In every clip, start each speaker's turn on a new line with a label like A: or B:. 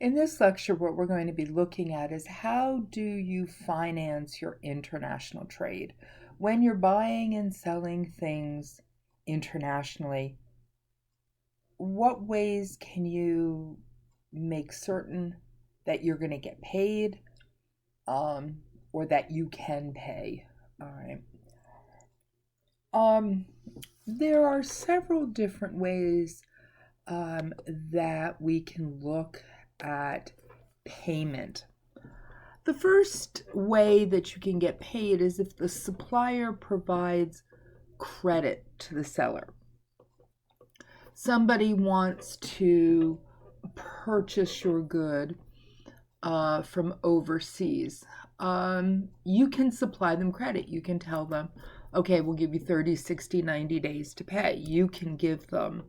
A: In this lecture, what we're going to be looking at is how do you finance your international trade? When you're buying and selling things internationally, what ways can you make certain that you're going to get paid, or that you can pay? All right. Um, there are several different ways that we can look at payment. The first way that you can get paid is if the supplier provides credit to the seller. Somebody wants to purchase your good from overseas. You can supply them credit. You can tell them, okay, we'll give you 30, 60, 90 days to pay. You can give them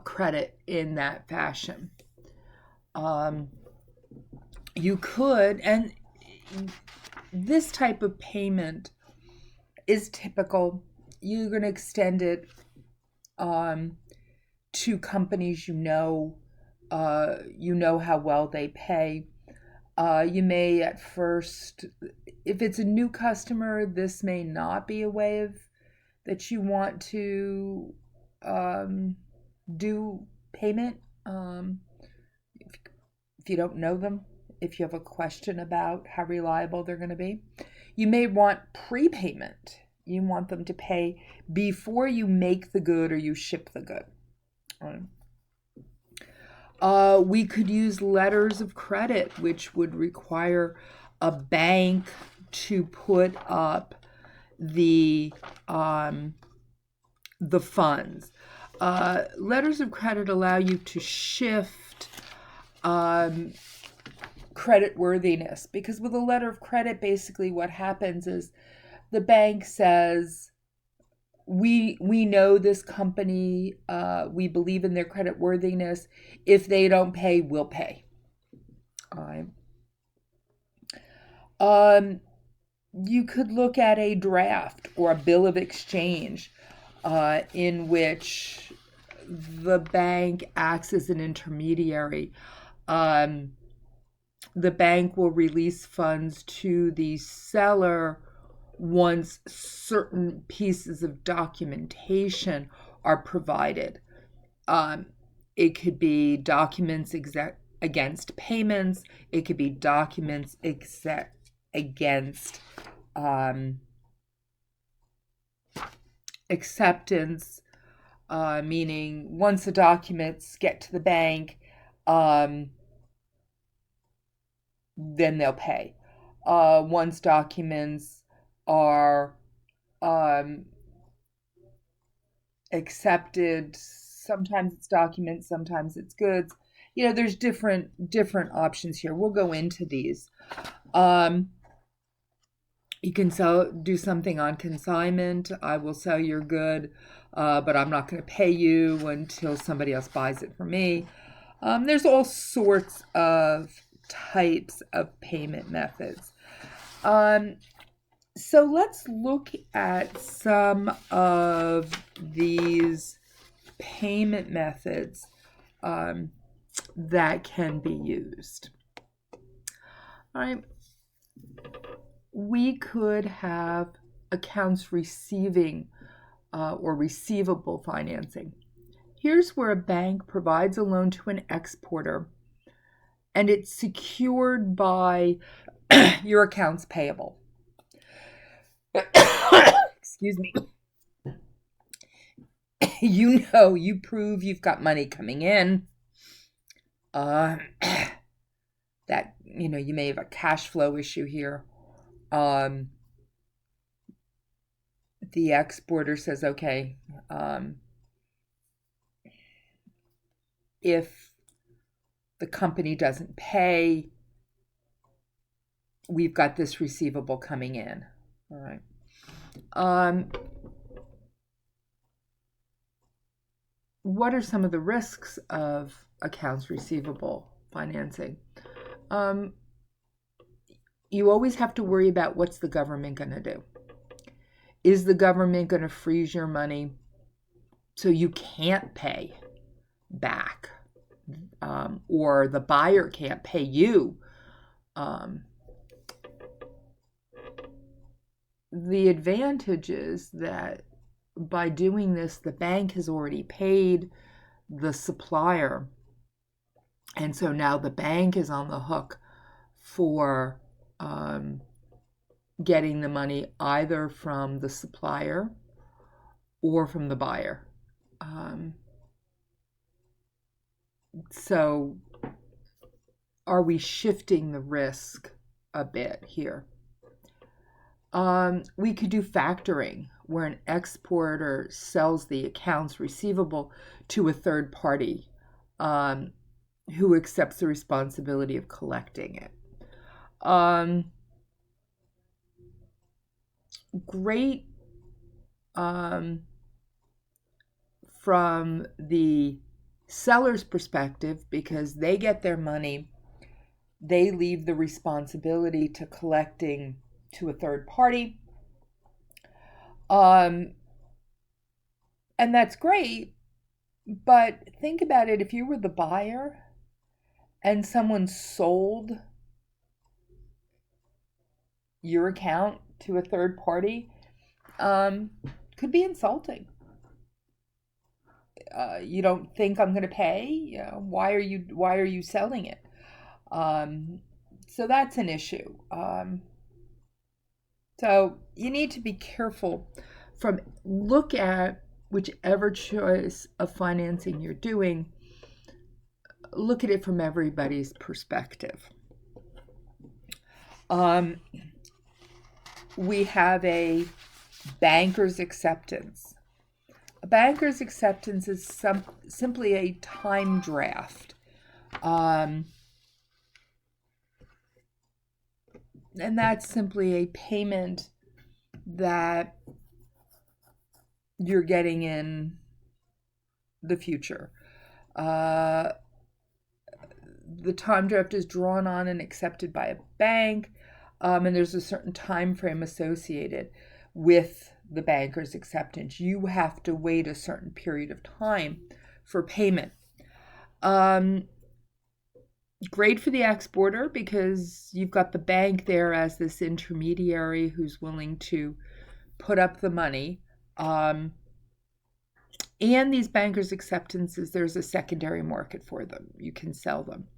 A: credit in that fashion. You could, and this type of payment is typical. You're going to extend it to companies you know how well they pay. You may at first, if it's a new customer, this may not be a way that you want to do payment. If you don't know them, if you have a question about how reliable they're going to be, you may want prepayment. You want them to pay before you make the good or you ship the good. We could use letters of credit, which would require a bank to put up the funds. Letters of credit allow you to shift credit worthiness, because with a letter of credit, basically what happens is the bank says, we know this company, we believe in their credit worthiness. If they don't pay, we'll pay. You could look at a draft or a bill of exchange in which the bank acts as an intermediary. The bank will release funds to the seller once certain pieces of documentation are provided. It could be documents against payments. It could be documents against acceptance, meaning once the documents get to the bank, then they'll pay. Once documents are accepted, sometimes it's documents, sometimes it's goods. There's different options here. We'll go into these. You can do something on consignment. I will sell your good, but I'm not going to pay you until somebody else buys it from me. There's all sorts of types of payment methods. So let's look at some of these payment methods that can be used. All right. We could have accounts receiving or receivable financing. Here's where a bank provides a loan to an exporter, and it's secured by your accounts payable. Excuse me. You prove you've got money coming in. That, you may have a cash flow issue here. The exporter says, okay, if the company doesn't pay, we've got this receivable coming in. All right. What are some of the risks of accounts receivable financing? You always have to worry about what's the government going to do. Is the government going to freeze your money so you can't pay back? or the buyer can't pay you. The advantage is that by doing this, the bank has already paid the supplier. And so now the bank is on the hook for getting the money either from the supplier or from the buyer. So are we shifting the risk a bit here? We could do factoring, where an exporter sells the accounts receivable to a third party who accepts the responsibility of collecting it. Great from the seller's perspective, because they get their money, they leave the responsibility to collecting to a third party. And that's great, but think about it. If you were the buyer and someone sold your account to a third party, could be insulting. You don't think I'm going to pay? Why are you selling it? So that's an issue. So you need to be careful look at whichever choice of financing you're doing, look at it from everybody's perspective. We have a banker's acceptance. A banker's acceptance is simply a time draft. And that's simply a payment that you're getting in the future. The time draft is drawn on and accepted by a bank, and there's a certain time frame associated with the banker's acceptance. You have to wait a certain period of time for payment. Great for the exporter because you've got the bank there as this intermediary who's willing to put up the money. And these bankers' acceptances, there's a secondary market for them. You can sell them.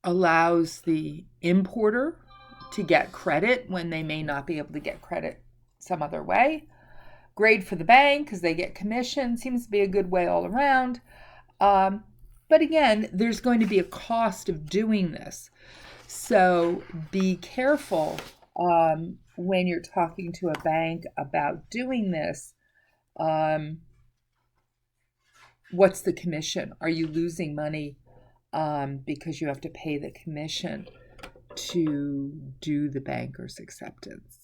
A: Allows the importer to get credit when they may not be able to get credit some other way. Great for the bank because they get commission. Seems to be a good way all around. But again, there's going to be a cost of doing this. So be careful when you're talking to a bank about doing this. What's the commission? Are you losing money because you have to pay the commission to do the banker's acceptance?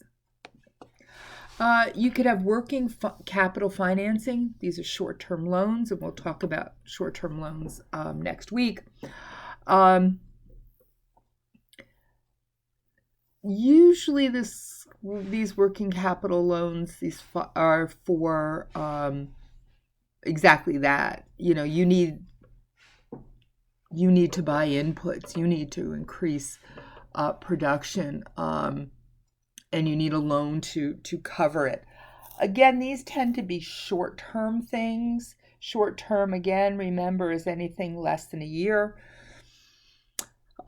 A: You could have working capital financing. These are short-term loans, and we'll talk about short-term loans next week. Usually these working capital loans, are for exactly that. You need to buy inputs. You need to increase production. And you need a loan to cover it. Again, these tend to be short-term things. Short-term, again, remember, is anything less than a year.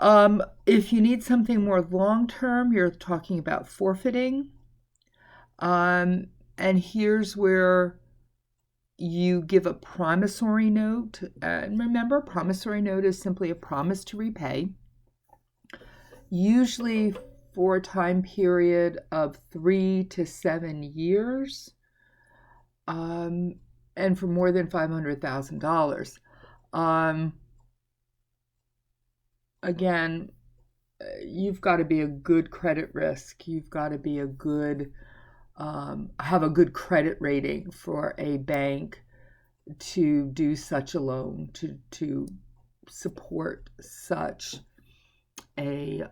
A: If you need something more long-term, you're talking about forfeiting. And here's where you give a promissory note. And remember, promissory note is simply a promise to repay. Usually for a time period of 3 to 7 years, and for more than $500,000. Again, you've got to be a good credit risk. You've got to be have a good credit rating for a bank to do such a loan, to support such a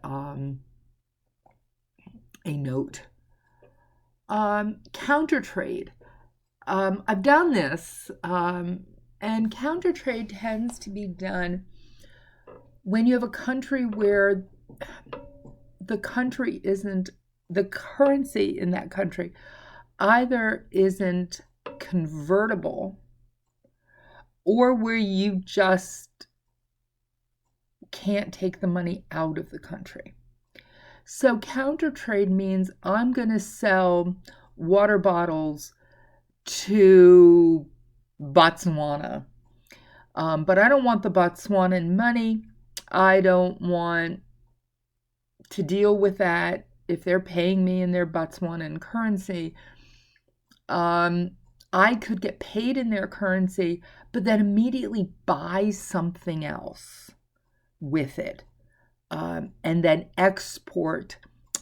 A: note. Counter trade. I've done this. And counter trade tends to be done when you have a country where the currency in that country either isn't convertible, or where you just can't take the money out of the country. So counter trade means I'm going to sell water bottles to Botswana, but I don't want the Botswanan money. I don't want to deal with that if they're paying me in their Botswanan currency. I could get paid in their currency, but then immediately buy something else with it, and then export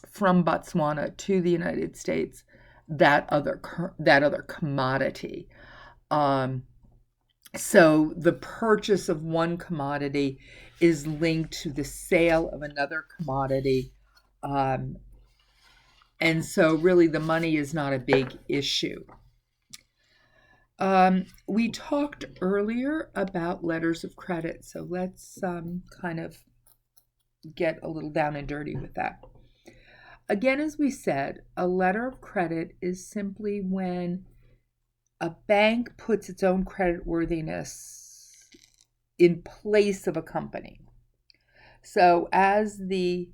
A: from Botswana to the United States that other commodity. So the purchase of one commodity is linked to the sale of another commodity. And so really the money is not a big issue. We talked earlier about letters of credit, so let's kind of get a little down and dirty with that. Again, as we said, a letter of credit is simply when a bank puts its own creditworthiness in place of a company. So as the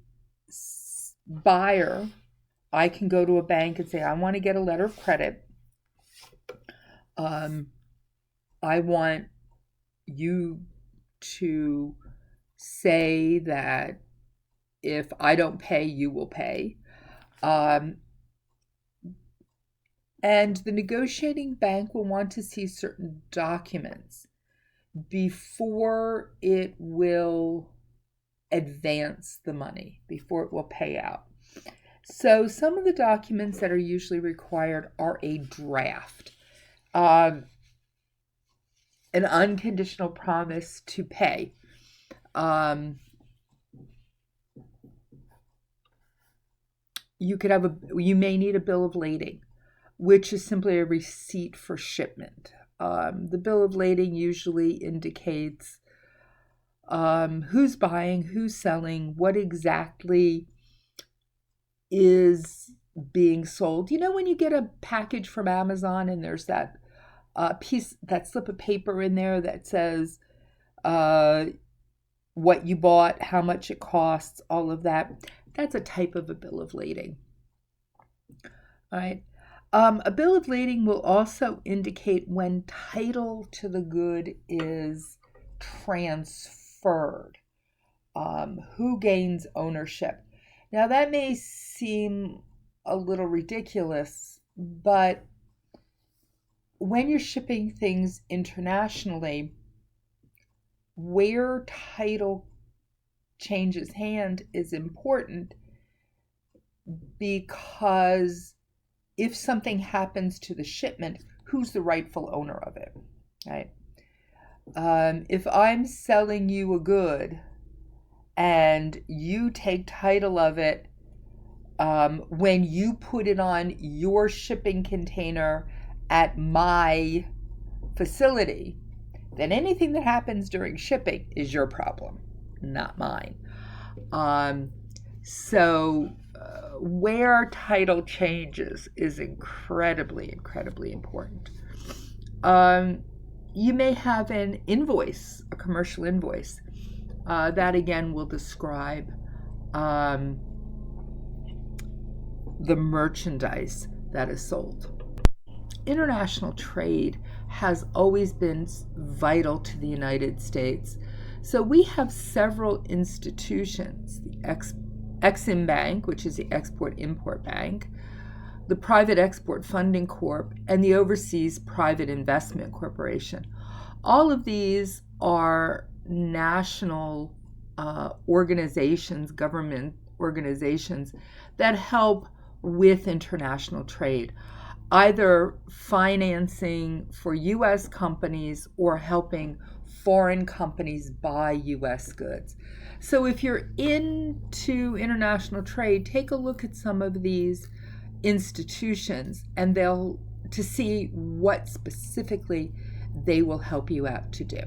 A: buyer, I can go to a bank and say, I want to get a letter of credit. I want you to say that if I don't pay, you will pay. And the negotiating bank will want to see certain documents before it will advance the money, before it will pay out. So some of the documents that are usually required are a draft, an unconditional promise to pay. You may need a bill of lading, which is simply a receipt for shipment. The bill of lading usually indicates who's buying, who's selling, what exactly is being sold. You know, when you get a package from Amazon and there's that that slip of paper in there that says what you bought, how much it costs, all of that. That's a type of a bill of lading. All right. A bill of lading will also indicate when title to the good is transferred, who gains ownership. Now, that may seem a little ridiculous, but when you're shipping things internationally, where title changes hand is important, because if something happens to the shipment, who's the rightful owner of it, right? If I'm selling you a good and you take title of it when you put it on your shipping container at my facility, then anything that happens during shipping is your problem, not mine. So where title changes is incredibly, incredibly important. You may have an invoice, a commercial invoice. That again will describe the merchandise that is sold. International trade has always been vital to the United States. So we have several institutions, the Exim Bank, which is the Export-Import Bank, the Private Export Funding Corp, and the Overseas Private Investment Corporation. All of these are national organizations, government organizations that help with international trade, either financing for U.S. companies or helping foreign companies buy U.S. goods. So if you're into international trade, take a look at some of these institutions and to see what specifically they will help you out to do.